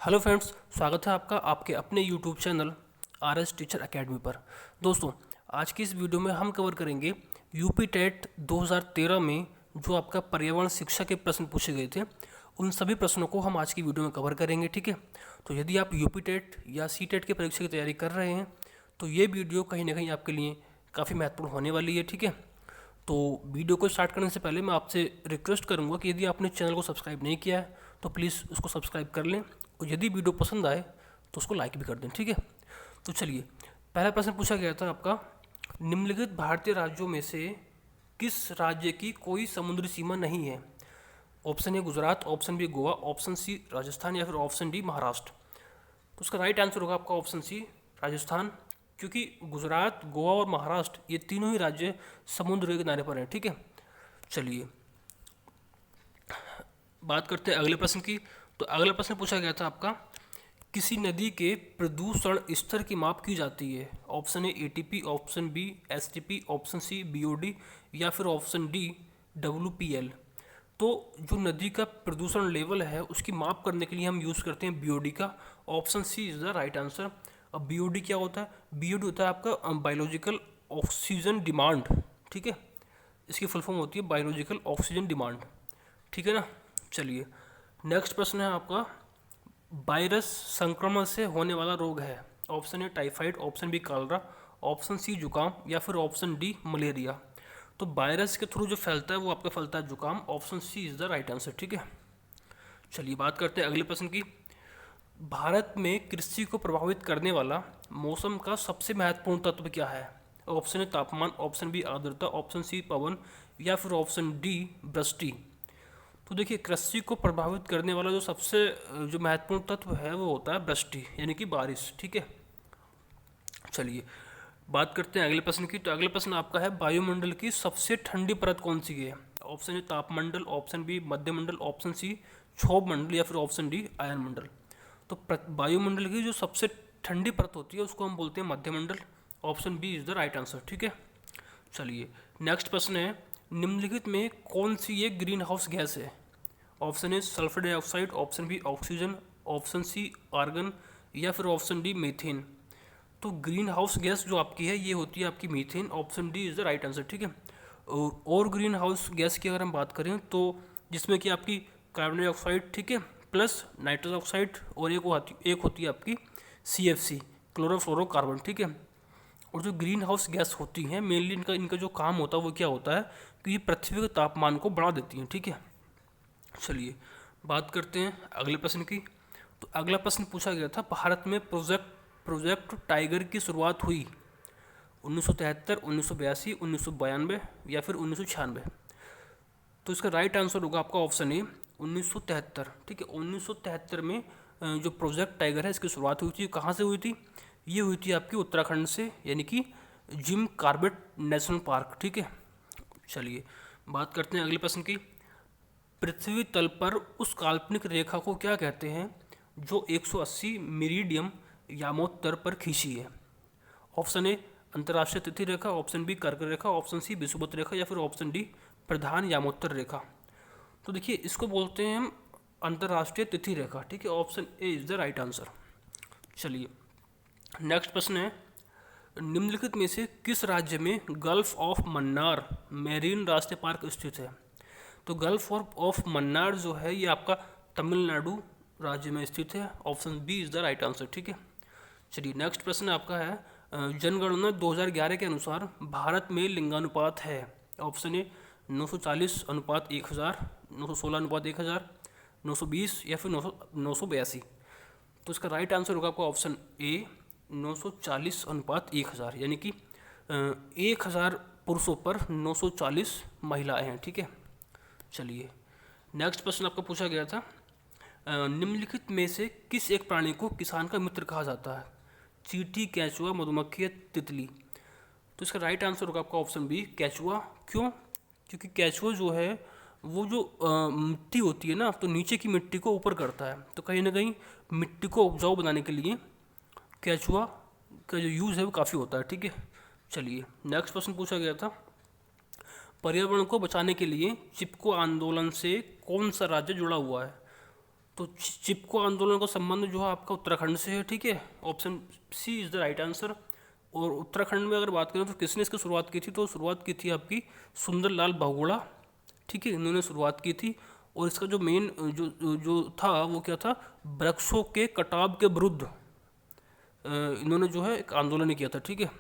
Hello friends, स्वागत है आपका आपके अपने YouTube channel R S teacher academy पर। दोस्तों, आज की इस वीडियो में हम कवर करेंगे यूपी टेट 2013 में जो आपका पर्यावरण शिक्षा के प्रश्न पूछे गए थे, उन सभी प्रश्नों को हम आज की वीडियो में कवर करेंगे। ठीक है, तो यदि आप यूपी टेट या सी टेट की परीक्षा की तैयारी कर रहे हैं तो ये वीडियो कहीं ना कहीं आपके लिए काफ़ी महत्वपूर्ण होने वाली है। ठीक है, तो वीडियो को स्टार्ट करने से पहले मैं आपसे रिक्वेस्ट करूंगा कि यदि आपने चैनल को सब्सक्राइब नहीं किया है तो प्लीज़ उसको सब्सक्राइब कर लें, और यदि वीडियो पसंद आए तो उसको लाइक भी कर दें। ठीक है, तो चलिए, पहला प्रश्न पूछा गया था आपका, निम्नलिखित भारतीय राज्यों में से किस राज्य की कोई समुद्री सीमा नहीं है? Option A Gujarat, option B Goa, option C Rajasthan या फिर ऑप्शन डी महाराष्ट्र। तो उसका राइट आंसर होगा आपका ऑप्शन सी राजस्थान, क्योंकि गुजरात, गोवा और महाराष्ट्र ये तीनों ही राज्य समुद्र के किनारे पर हैं। ठीक है, चलिए बात करते हैं अगले प्रश्न की। तो अगला प्रश्न पूछा गया था आपका, किसी नदी के प्रदूषण स्तर की माप की जाती है? Option A ATP, option B STP, option C BOD या फिर ऑप्शन डी डब्ल्यूपीएल। तो जो नदी का प्रदूषण लेवल है उसकी माप करने के लिए हम यूज़ करते हैं बीओडी का। Option C is the right answer. अब बीओडी क्या होता है? बीओडी होता है आपका बायोलॉजिकल ऑक्सीजन डिमांड। ठीक है, इसकी फुल फॉर्म होती है बायोलॉजिकल ऑक्सीजन डिमांड। ठीक है ना, चलिए नेक्स्ट प्रश्न है आपका, वायरस संक्रमण से होने वाला रोग है? Option A typhoid, option B cholera, option C जुकाम या फिर ऑप्शन डी मलेरिया। तो वायरस के थ्रू जो फैलता है वो आपका फैलता है जुकाम। Option C is the right answer. ठीक है, चलिए बात करते हैं अगले प्रश्न की। भारत में कृषि को प्रभावित करने वाला मौसम का सबसे महत्वपूर्ण तत्व क्या है? ऑप्शन ए तापमान, ऑप्शन बी आर्द्रता, ऑप्शन सी पवन या फिर ऑप्शन डी वृष्टि। तो देखिए, कृषि को प्रभावित करने वाला जो सबसे जो महत्वपूर्ण तत्व है वो होता है वृष्टि, यानी कि बारिश। ठीक है, चलिए बात करते हैं अगले प्रश्न की। तो अगला प्रश्न आपका है, वायुमंडल की सबसे ठंडी परत कौन सी है? ऑप्शन ए तापमंडल, ऑप्शन बी मध्यमंडल, ऑप्शन सी क्षोभ मंडल या फिर ऑप्शन डी आयन मंडल। तो वायुमंडल की जो सबसे ठंडी परत होती है उसको हम बोलते हैं मध्यमंडल। Option B is the right answer. ठीक है, चलिए नेक्स्ट प्रश्न है, निम्नलिखित में कौन सी एक ग्रीन हाउस गैस है? Option A sulphur dioxide, option B oxygen, option C argon या फिर ऑप्शन डी मीथेन। तो ग्रीन हाउस गैस जो आपकी है ये होती है आपकी methane. Option D is the right answer. ठीक है, और ग्रीन हाउस गैस की अगर हम बात करें तो जिसमें कि आपकी कार्बन डाइऑक्साइड, ठीक है, प्लस नाइट्रस ऑक्साइड और एक होती है आपकी CFC, क्लोरोफ्लोरोकार्बन। ठीक है, और जो ग्रीन हाउस गैस होती हैं मेनली इनका इनका जो काम होता है वो क्या होता है कि ये पृथ्वी के तापमान को बढ़ा देती हैं। ठीक है, चलिए बात करते हैं अगले प्रश्न की। तो अगला प्रश्न पूछा गया था, भारत में प्रोजेक्ट टाइगर की शुरुआत हुई 1973, 1982, 1992 या फिर 1996। तो इसका राइट आंसर होगा आपका ऑप्शन ए 1973। ठीक है, 1973 में जो प्रोजेक्ट टाइगर है इसकी शुरुआत हुई थी। कहाँ से हुई थी? ये हुई थी आपकी उत्तराखंड से, यानी कि जिम कॉर्बेट नेशनल पार्क। ठीक है, चलिए बात करते हैं अगले प्रश्न की। पृथ्वी तल पर उस काल्पनिक रेखा को क्या कहते हैं जो 180 मेरिडियम यामोत्तर पर खींची है? ऑप्शन ए अंतर्राष्ट्रीय तिथि रेखा, ऑप्शन बी कर्क रेखा, ऑप्शन सी विषुवत रेखा या फिर ऑप्शन डी प्रधान यामोत्तर रेखा। तो देखिए, इसको बोलते हैं हम अंतर्राष्ट्रीय तिथि रेखा। ठीक है, option A is the right answer. चलिए नेक्स्ट प्रश्न है, निम्नलिखित में से किस राज्य में गल्फ ऑफ मन्नार मैरीन राष्ट्रीय पार्क स्थित है? तो गल्फ ऑफ मन्नार जो है ये आपका तमिलनाडु राज्य में स्थित है। Option B is the right answer. ठीक है, चलिए नेक्स्ट प्रश्न आपका है, जनगणना 2011 के अनुसार भारत में लिंगानुपात है? ऑप्शन ए 940 अनुपात 1000, 916 अनुपात 1000, 920 या फिर 982। तो इसका राइट आंसर होगा आपका ऑप्शन ए 940 अनुपात 1000, यानी कि 1000 पुरुषों पर 940 महिलाएं हैं। ठीक है, चलिए नेक्स्ट प्रश्न आपका पूछा गया था, निम्नलिखित में से किस एक प्राणी को किसान का मित्र कहा जाता है? चींटी, केंचुआ, मधुमक्खी या तितली। तो इसका राइट आंसर होगा आपका ऑप्शन बी केंचुआ। क्यों? क्योंकि केंचुआ जो है वो जो मिट्टी होती है ना, तो नीचे की मिट्टी को ऊपर करता है। तो कहीं ना कहीं मिट्टी को उपजाऊ बनाने के लिए केंचुआ का जो यूज़ है वो काफ़ी होता है। ठीक है, चलिए नेक्स्ट प्रश्न पूछा गया था, पर्यावरण को बचाने के लिए चिपको आंदोलन से कौन सा राज्य जुड़ा हुआ है? तो चिपको आंदोलन का संबंध जो है आपका उत्तराखंड से है, ठीक है, option C is the right answer. और उत्तराखंड में अगर बात करें तो किसने इसकी शुरुआत की थी, तो शुरुआत की थी आपकी सुंदरलाल बहुगुणा, ठीक है, इन्होंने शुरुआत की थी। और इसका जो मेन जो था वो क्या था, वृक्षों के कटाव के विरुद्ध इन्होंने जो है एक आंदोलन किया था, ठीक है।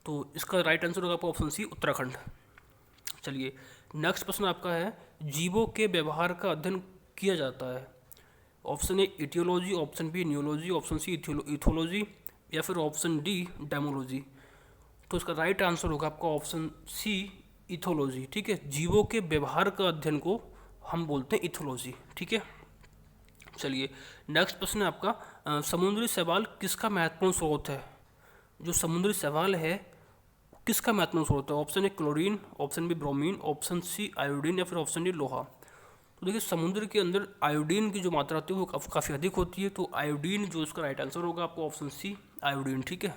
तो इसका राइट आंसर होगा आपका ऑप्शन सी उत्तराखंड। चलिए नेक्स्ट प्रश्न आपका है, जीवों के व्यवहार का अध्ययन किया जाता है। Option A etiology, option B neurology, option C ethology या फिर ऑप्शन डी डेमोलॉजी। तो इसका राइट आंसर होगा आपका ऑप्शन सी इथोलॉजी, ठीक है। जीवों के व्यवहार का अध्ययन को हम बोलते हैं इथोलॉजी, ठीक है। चलिए नेक्स्ट प्रश्न है आपका, समुद्री शैवाल किसका महत्वपूर्ण स्रोत है। जो समुद्री शैवाल है किसका महत्वपूर्ण स्रोत है, option A chlorine, option B bromine, option C iodine या फिर ऑप्शन डी लोहा। तो देखिए समुद्र के अंदर आयोडीन की जो मात्रा होती है वो काफ़ी अधिक होती है, तो आयोडीन जो इसका राइट आंसर होगा आपको ऑप्शन सी आयोडीन, ठीक है।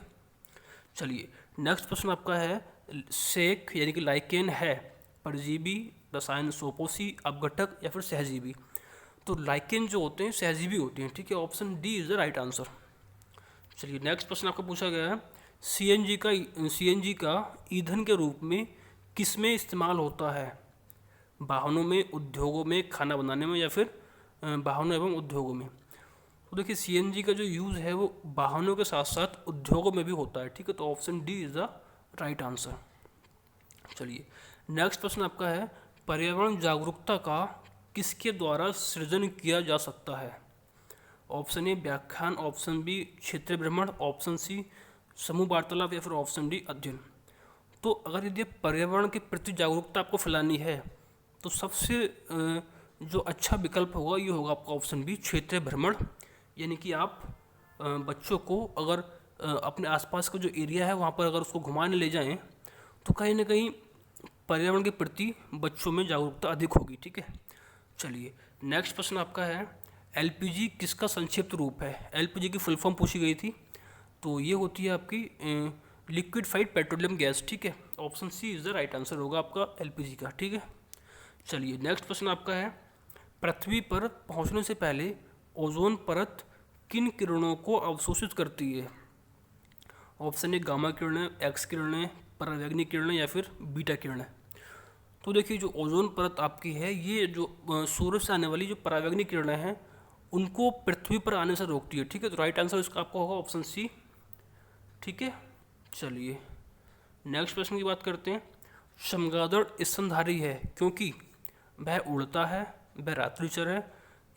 चलिए नेक्स्ट प्रश्न आपका है, सेक यानी कि लाइकेन है परजीवी, रसायन, सोपोसी, अपघटक या फिर सहजीवी। तो लाइकेन जो होते हैं सहजीवी होते हैं, ठीक है, option D is the right answer. चलिए नेक्स्ट प्रश्न आपका पूछा गया है, सीएनजी का ईंधन के रूप में किसमें इस्तेमाल होता है। वाहनों में, उद्योगों में, खाना बनाने में या फिर वाहनों एवं उद्योगों में। तो देखिए सीएनजी का जो यूज़ है वो वाहनों के साथ साथ उद्योगों में भी होता है, ठीक है, तो option D is the right answer. चलिए नेक्स्ट प्रश्न आपका है, पर्यावरण जागरूकता का किसके द्वारा सृजन किया जा सकता है। ऑप्शन ए व्याख्यान, ऑप्शन बी क्षेत्रीय भ्रमण, ऑप्शन सी समूह वार्तालाप या फिर ऑप्शन डी अध्ययन। तो अगर यदि पर्यावरण के प्रति जागरूकता आपको फैलानी है तो सबसे जो अच्छा विकल्प होगा ये होगा आपका ऑप्शन बी क्षेत्रीय भ्रमण। यानी कि आप बच्चों को अगर अपने आसपास का जो एरिया है वहाँ पर अगर उसको घुमाने ले जाएं तो कहीं ना कहीं पर्यावरण के प्रति बच्चों में जागरूकता अधिक होगी, ठीक है। चलिए नेक्स्ट प्रश्न आपका है, एलपीजी किसका संक्षिप्त रूप है। एलपीजी की फुल फॉर्म पूछी गई थी, तो ये होती है आपकी लिक्विडफाइड पेट्रोलियम गैस, ठीक है, option C is the right answer होगा आपका एलपीजी का, ठीक है। चलिए नेक्स्ट प्रश्न आपका है, पृथ्वी पर पहुंचने से पहले ओजोन परत किन किरणों को अवशोषित करती है। ऑप्शन ए गामा किरणें, एक्स किरणें, परावैंगनी किरणें या फिर बीटा किरणें। तो देखिए जो ओजोन परत आपकी है ये जो सूर्य से आने वाली जो परावैंगनी किरणें हैं उनको पृथ्वी पर आने से रोकती है, ठीक है, तो राइट आंसर इसका आपका होगा ऑप्शन सी, ठीक है। चलिए नेक्स्ट प्रश्न की बात करते हैं, चमगादड़ स्तनधारी है क्योंकि वह उड़ता है, वह रात्रिचर है,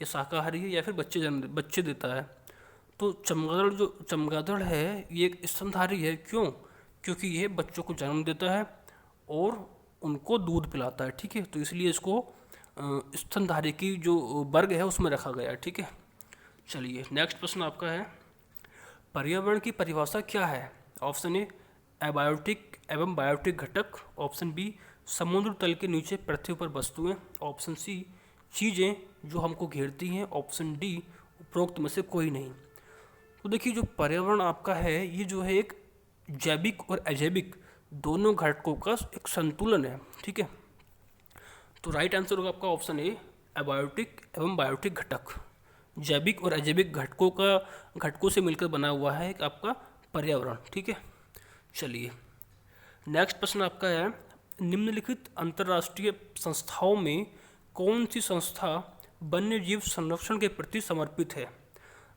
या शाकाहारी है या फिर बच्चे देता है। तो चमगादड़ है ये एक स्तनधारी है, क्यों, क्योंकि ये बच्चों को जन्म देता है और उनको दूध पिलाता है, ठीक है, तो इसलिए इसको स्तनधारी की जो वर्ग है उसमें रखा गया है, ठीक है। चलिए नेक्स्ट प्रश्न आपका है, पर्यावरण की परिभाषा क्या है। ऑप्शन ए एबायोटिक एवं बायोटिक घटक, ऑप्शन बी समुद्र तल के नीचे पृथ्वी पर वस्तुएं, ऑप्शन सी चीज़ें जो हमको घेरती हैं, ऑप्शन डी उपरोक्त में से कोई नहीं। तो देखिए जो पर्यावरण आपका है ये जो है एक जैविक और अजैविक दोनों घटकों का एक संतुलन है, ठीक है। तो राइट आंसर होगा आपका ऑप्शन ए एबायोटिक एवं बायोटिक घटक। जैविक और अजैविक घटकों से मिलकर बना हुआ है एक आपका पर्यावरण, ठीक है। चलिए नेक्स्ट प्रश्न आपका है, निम्नलिखित अंतर्राष्ट्रीय संस्थाओं में कौन सी संस्था वन्य जीव संरक्षण के प्रति समर्पित है।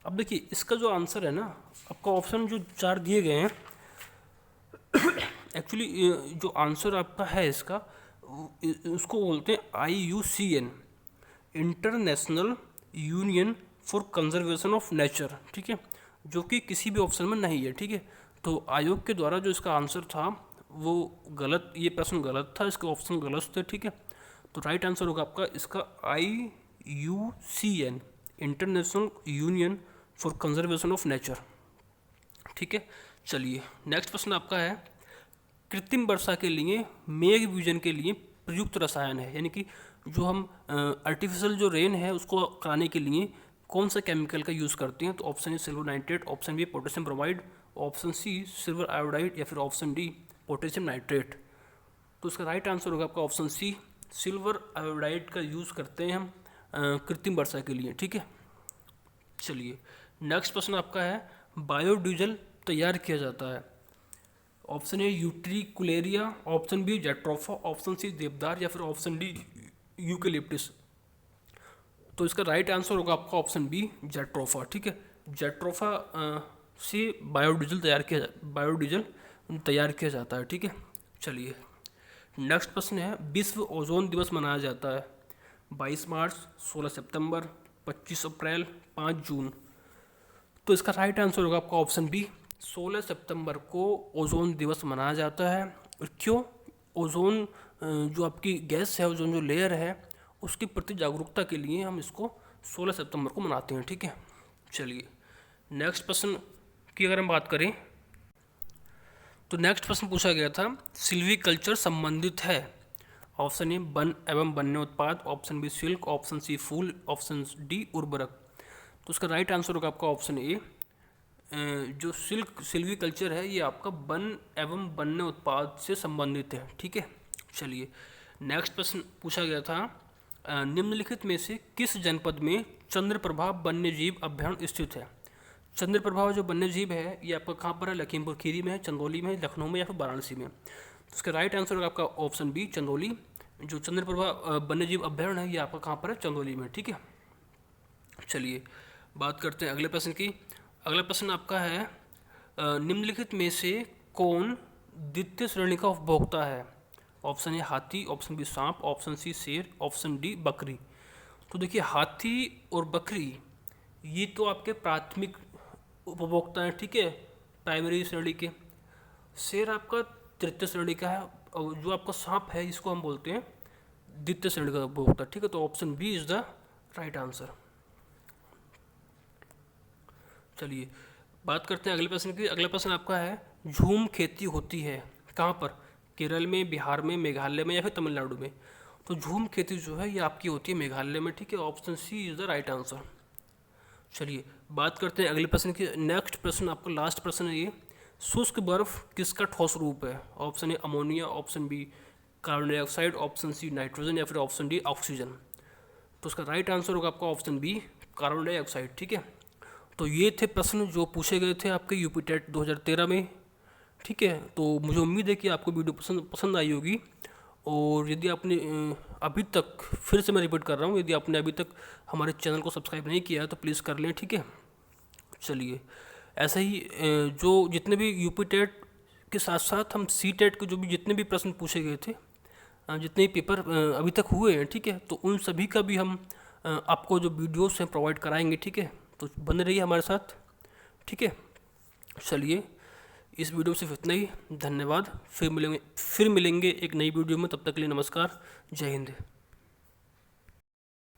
अब देखिए इसका जो आंसर है ना, आपका ऑप्शन जो 4 दिए गए हैं एक्चुअली जो आंसर आपका है इसका उसको बोलते हैं IUCN, international union for conservation of nature, ठीक है, जो कि किसी भी ऑप्शन में नहीं है, ठीक है। तो आयोग के द्वारा जो इसका आंसर था वो गलत, ये प्रश्न गलत था, इसके ऑप्शन गलत थे, ठीक है। तो राइट आंसर होगा आपका इसका IUCN, international union for conservation of nature, ठीक है। चलिए नेक्स्ट प्रश्न आपका है, कृत्रिम वर्षा के लिए मेघ विजन के लिए प्रयुक्त रसायन है, यानी कि जो हम आर्टिफिशियल जो रेन है उसको कराने के लिए कौन सा केमिकल का यूज़ करते हैं। तो option A silver nitrate, option B potassium bromide, option C silver iodide या फिर ऑप्शन डी पोटेशियम नाइट्रेट। तो इसका राइट आंसर होगा आपका ऑप्शन सी सिल्वर आयोडाइड का यूज़ करते हैं हम कृत्रिम वर्षा के लिए, ठीक है। चलिए नेक्स्ट प्रश्न आपका है, बायोडीजल तैयार किया जाता है। Option A utricularia, option B jatropha, option C देवदार या फिर ऑप्शन डी यूकेलिप्टिस। तो इसका राइट आंसर होगा आपका ऑप्शन बी जेट्रोफा। ठीक है, जेट्रोफा से बायोडीजल तैयार किया जाता है। ठीक है, चलिए नेक्स्ट प्रश्न है, विश्व ओजोन दिवस मनाया जाता है 22 मार्च, 16 सितंबर, 25 अप्रैल, 5 जून। तो इसका राइट आंसर होगा आपका ऑप्शन बी 16 सितंबर को ओजोन दिवस मनाया जाता है। और क्यों? ओजोन जो आपकी गैस है, ओजोन जो लेयर है, उसके प्रति जागरूकता के लिए हम इसको 16 सितंबर को मनाते हैं। ठीक है, चलिए नेक्स्ट प्रश्न की अगर हम बात करें तो नेक्स्ट प्रश्न पूछा गया था, सिल्वीकल्चर संबंधित है। ऑप्शन ए वन एवं वन्य उत्पाद, option B silk, option C फूल, ऑप्शन डी उर्वरक। तो उसका राइट आंसर होगा आपका ऑप्शन ए, जो सिल्वीकल्चर है ये आपका वन एवं वन्य उत्पाद से संबंधित है। ठीक है, चलिए नेक्स्ट प्रश्न पूछा गया था, निम्नलिखित में से किस जनपद में चंद्रप्रभा वन्यजीव अभयारण्य स्थित है। चंद्रप्रभा जो वन्यजीव है ये आपका कहाँ पर है? लखीमपुर खीरी में है, चंदौली में है, लखनऊ में या फिर वाराणसी में। तो इसका राइट आंसर होगा आपका ऑप्शन बी चंदौली। जो चंद्रप्रभा वन्यजीव अभयारण्य है ये आपका कहाँ पर है? चंदौली में। ठीक है, चलिए बात करते हैं अगले प्रश्न की। अगला प्रश्न आपका है, निम्नलिखित में से कौन द्वितीय श्रेणी का उपभोक्ता है। ऑप्शन ए हाथी, ऑप्शन बी सांप, ऑप्शन सी शेर, ऑप्शन डी बकरी। तो देखिए हाथी और बकरी ये तो आपके प्राथमिक उपभोक्ता हैं। ठीक है, प्राइमरी श्रेणी के। शेर आपका तृतीय श्रेणी का है, और जो आपका सांप है इसको हम बोलते हैं द्वितीय श्रेणी का उपभोक्ता। ठीक है, तो option B is the right answer. चलिए बात करते हैं अगले प्रश्न की। अगला प्रश्न आपका है, झूम खेती होती है कहाँ पर? केरल में, बिहार में, मेघालय में या फिर तमिलनाडु में। तो झूम खेती जो है ये आपकी होती है मेघालय में। ठीक है, option C is the right answer. चलिए बात करते हैं अगले प्रश्न की। नेक्स्ट प्रश्न आपका लास्ट प्रश्न है ये, शुष्क बर्फ किसका ठोस रूप है। Option A ammonia, option B carbon dioxide, option C nitrogen या फिर ऑप्शन डी ऑक्सीजन। तो उसका राइट आंसर होगा आपका ऑप्शन बी कार्बन डाइऑक्साइड। ठीक है, तो ये थे प्रश्न जो पूछे गए थे आपके यूपी टेट 2013 में। ठीक है, तो मुझे उम्मीद है कि आपको वीडियो पसंद आई होगी। और यदि आपने अभी तक, फिर से मैं रिपीट कर रहा हूँ, यदि आपने अभी तक हमारे चैनल को सब्सक्राइब नहीं किया है तो प्लीज़ कर लें। ठीक है, चलिए ऐसे ही जो जितने भी यूपी टेट के साथ साथ हम सी टेट के जो भी जितने भी प्रश्न पूछे गए थे, जितने भी पेपर अभी तक हुए हैं, ठीक है, तो उन सभी का भी हम आपको जो वीडियोस हैं प्रोवाइड कराएंगे। ठीक है, तो बने रहिए हमारे साथ। ठीक है, चलिए इस वीडियो में सिर्फ इतना ही। धन्यवाद, फिर मिलेंगे एक नई वीडियो में। तब तक के लिए नमस्कार, जय हिंद।